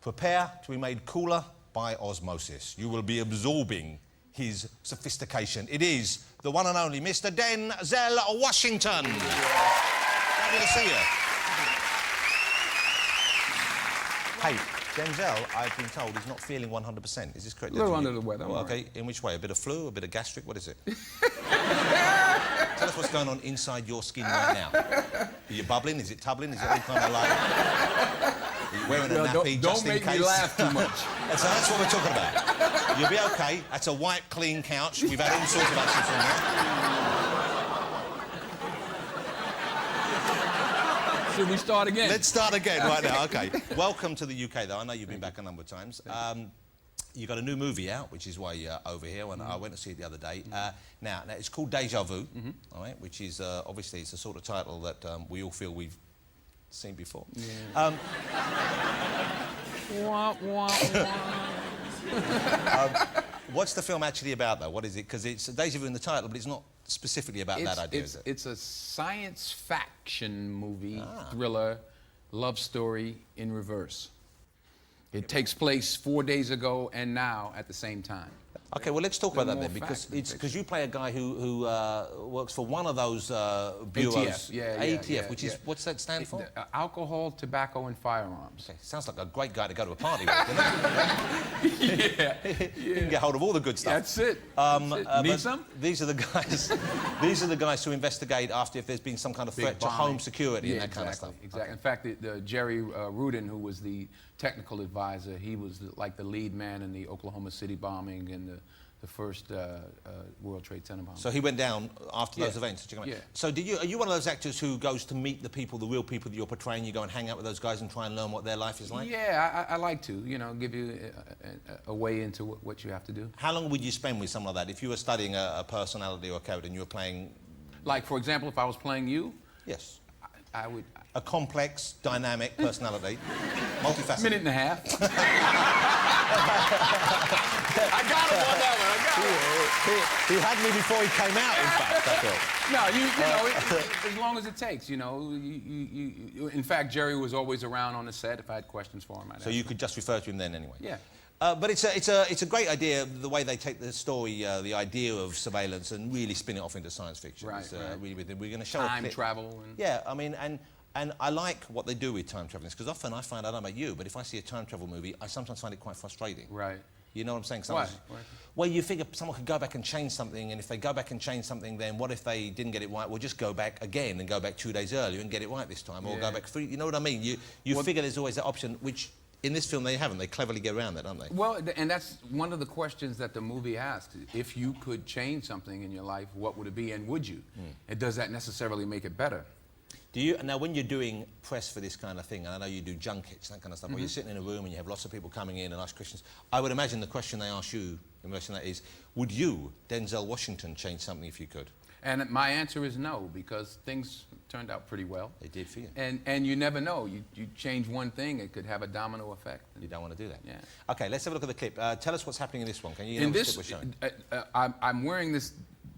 Prepare to be made cooler by osmosis. You will be absorbing his sophistication. It is the one and only Mr. Denzel Washington. Happy to see you. Hey, Denzel, I've been told he's not feeling 100%. Is this correct? A little under the weather. Oh, okay, in which way? A bit of flu, a bit of gastric? What is it? Tell us what's going on inside your skin right now. Are you bubbling? Is it tubbling? Is it all kind of like... Are you wearing a nappy just in case? Don't make me laugh too much. So that's what we're talking about. You'll be okay. That's a white, clean couch. We've had all sorts of actions on that. Should we start again? Let's start again right now. Okay. Welcome to the UK, though. I know you've been back a number of times. You've got a new movie out, which is why you're over here. And I went to see it the other day. Now, it's called Déjà Vu, all right, which is obviously it's a sort of title that we all feel we've seen before. Yeah. What's the film actually about, though? What is it? Because it's Déjà Vu in the title, but it's not specifically about that idea, is it? It's a science fiction movie, thriller, love story in reverse. It takes place 4 days ago and now at the same time. Okay, well, let's talk about that then, because you play a guy who works for one of those bureaus. ATF, which is, what's that stand for? Alcohol, tobacco, and firearms. Okay, sounds like a great guy to go to a party with, doesn't it? You can get hold of all the good stuff. That's it. Need some? These are the guys. These are the guys who investigate after if there's been some kind of threat to home security and that kind of stuff. Exactly. Okay. In fact, Jerry Rudin, who was the technical advisor, he was like the lead man in the Oklahoma City bombing and the first World Trade Center bombing. So he went down after those events. Yeah. So are you one of those actors who goes to meet the people, the real people that you're portraying? You go and hang out with those guys and try and learn what their life is like? Yeah, I like to, you know, give you a way into what you have to do. How long would you spend with someone like that? If you were studying a personality or a character and you were playing... Like, for example, if I was playing you? Yes. I would... A complex, dynamic personality, multifaceted. Minute and a half. I got him on that one. I got him. He had me before he came out, in fact, that's all. No, you know, as long as it takes, you know. In fact, Jerry was always around on the set if I had questions for him. So you could just refer to him then anyway? Yeah. But it's a great idea, the way they take the story, the idea of surveillance, and really spin it off into science fiction. Right, Really, we're going to show time travel. And... Yeah, I mean, and I like what they do with time traveling, because often I find, I don't know about you, but if I see a time travel movie, I sometimes find it quite frustrating. Right. You know what I'm saying? Why? Well, you figure someone could go back and change something, and if they go back and change something, then what if they didn't get it right? We'll just go back again and go back 2 days earlier and get it right this time, or go back 3. You know what I mean? You figure there's always that option, which in this film they haven't. They cleverly get around that, don't they? Well, and that's one of the questions that the movie asks. If you could change something in your life, what would it be, and would you? And does that necessarily make it better? Now, when you're doing press for this kind of thing, and I know you do junkets, that kind of stuff, where you're sitting in a room and you have lots of people coming in and ask questions, I would imagine the question they ask you in relation to that is, would you, Denzel Washington, change something if you could? And my answer is no, because things turned out pretty well. They did for you. And you never know. You change one thing, it could have a domino effect. You don't want to do that. Yeah. Okay, let's have a look at the clip. Tell us what's happening in this one. Can you in this, I'm wearing this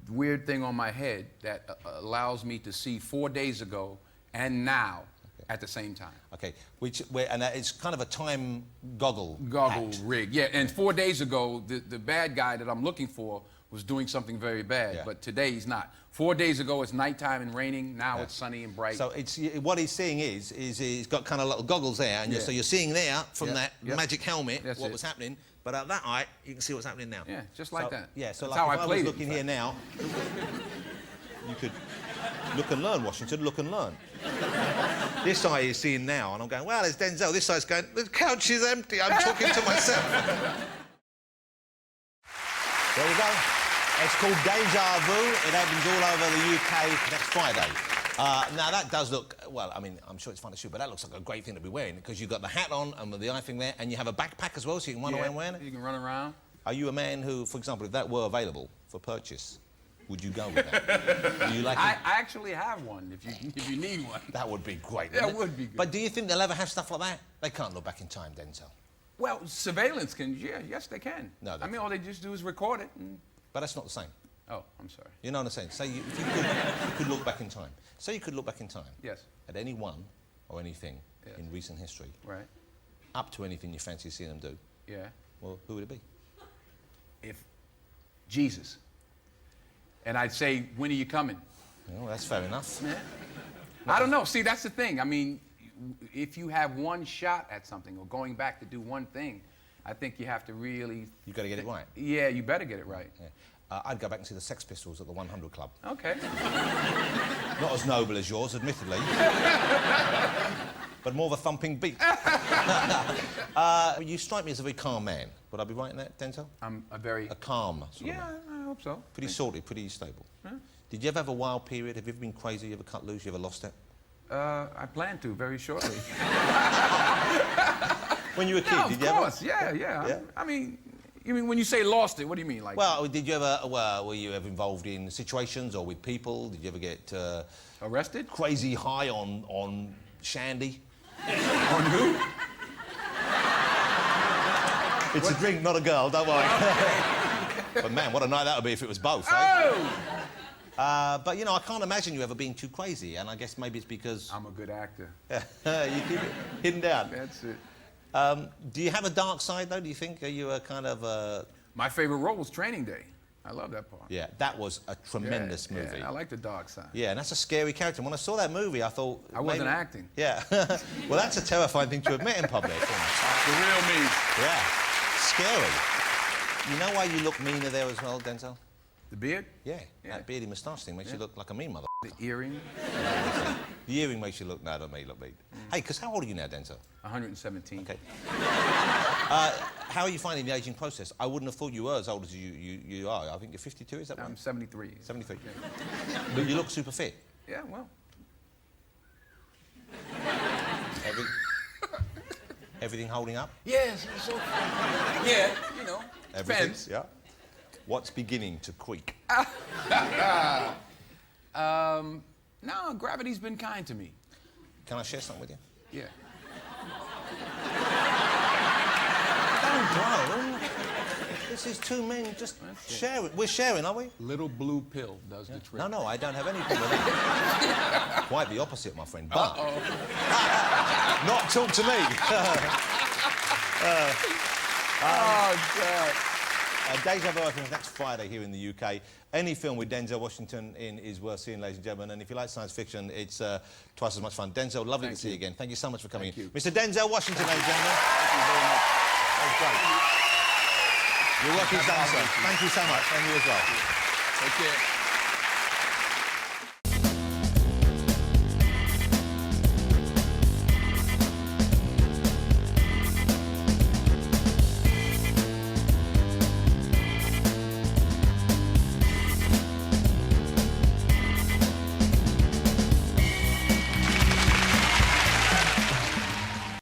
weird thing on my head that allows me to see 4 days ago and now at the same time. Okay, and it's kind of a time goggle rig. Yeah, and 4 days ago, the bad guy that I'm looking for was doing something very bad, but today he's not. 4 days ago it's nighttime and raining, now it's sunny and bright. So what he's seeing is he's got kind of little goggles there, and so you're seeing there from that magic helmet what was happening, but at that height you can see what's happening now. Yeah, just like that. Yeah, so that's like how if I was looking here now, you could look and learn, Washington, look and learn. This eye is seeing now, and I'm going, well, it's Denzel. This eye's going, the couch is empty, I'm talking to myself. There we go. It's called Déjà Vu. It opens all over the UK next Friday. Now, that does look, well, I mean, I'm sure it's fun to shoot, but that looks like a great thing to be wearing, because you've got the hat on and with the eye thing there, and you have a backpack as well, so you can run around wearing it? You can run around. Are you a man who, for example, if that were available for purchase, would you go with that? Do you like I actually have one, if you need one. That would be great, That would be good. But do you think they'll ever have stuff like that? They can't look back in time, Denzel. Well, surveillance can, yes, they can. No, I mean, all they just do is record it. But that's not the same. Oh, I'm sorry. You know what I'm saying? Say if you could look back in time. Say you could look back in time. Yes. At anyone or anything in recent history. Right. up to anything you fancy seeing them do, Yeah. well, who would it be? If Jesus. And I'd say, when are you coming? Well, that's fair enough. Yeah. I don't know. See, that's the thing. I mean, if you have one shot at something or going back to do one thing, I think you have to really... You got to get it right. Yeah, you better get it right. Yeah. I'd go back and see the Sex Pistols at the 100 Club. Okay. Not as noble as yours, admittedly. But more of a thumping beat. You strike me as a very calm man. Would I be right in that, Denzel? I'm a very... A calm sort of man. I hope so. Pretty sorted, pretty stable. Huh? Did you ever have a wild period? Have you ever been crazy? You ever cut loose? You ever lost it? I plan to very shortly. When you were a kid, did you ever? Of course, yeah. I mean, you mean when you say lost it, what do you mean? Like? Well, did you ever, were you ever involved in situations or with people? Did you ever get... Arrested? Crazy high on shandy? On who? It's a drink, not a girl, don't worry. But man, what a night that would be if it was both, eh? Oh! But, you know, I can't imagine you ever being too crazy, and I guess maybe it's because... I'm a good actor. You keep it hidden down. That's it. Do you have a dark side, though, do you think? Are you a kind of... My favorite role was Training Day. I love that part. Yeah, that was a tremendous movie. Yeah, I like the dark side. Yeah, and that's a scary character. When I saw that movie, I thought... I wasn't acting. Yeah. Well, that's a terrifying thing to admit in public. The real me. Yeah. Scary. You know why you look meaner there as well, Denzel? The beard? Yeah. That beardy moustache thing makes you look like a mean mother. The earring? The earring makes you look... No, don't make you look mean. Hey, because how old are you now, Denzel? 117. Okay. How are you finding the aging process? I wouldn't have thought you were as old as you are. I think you're 52, is that right? I'm 73. 73. Yeah. But you look super fit. Yeah, well. Everything holding up? Yes, so yeah, you know, depends. Yeah. What's beginning to creak? No, gravity's been kind to me. Can I share something with you? Yeah. Don't. This is two men just sharing. We're sharing, aren't we? Little blue pill does the trick. No, I don't have any problem with that. Quite the opposite, my friend. But not talk to me. Oh, God. Déjà Vu opens next Friday here in the UK. Any film with Denzel Washington in is worth seeing, ladies and gentlemen. And if you like science fiction, it's twice as much fun. Denzel, lovely to see you again. Thank you so much for coming in. Mr. Denzel Washington, ladies and gentlemen. Thank you very much. That was great. Your work is done, sir. Thank you so much. And you as well. Take care.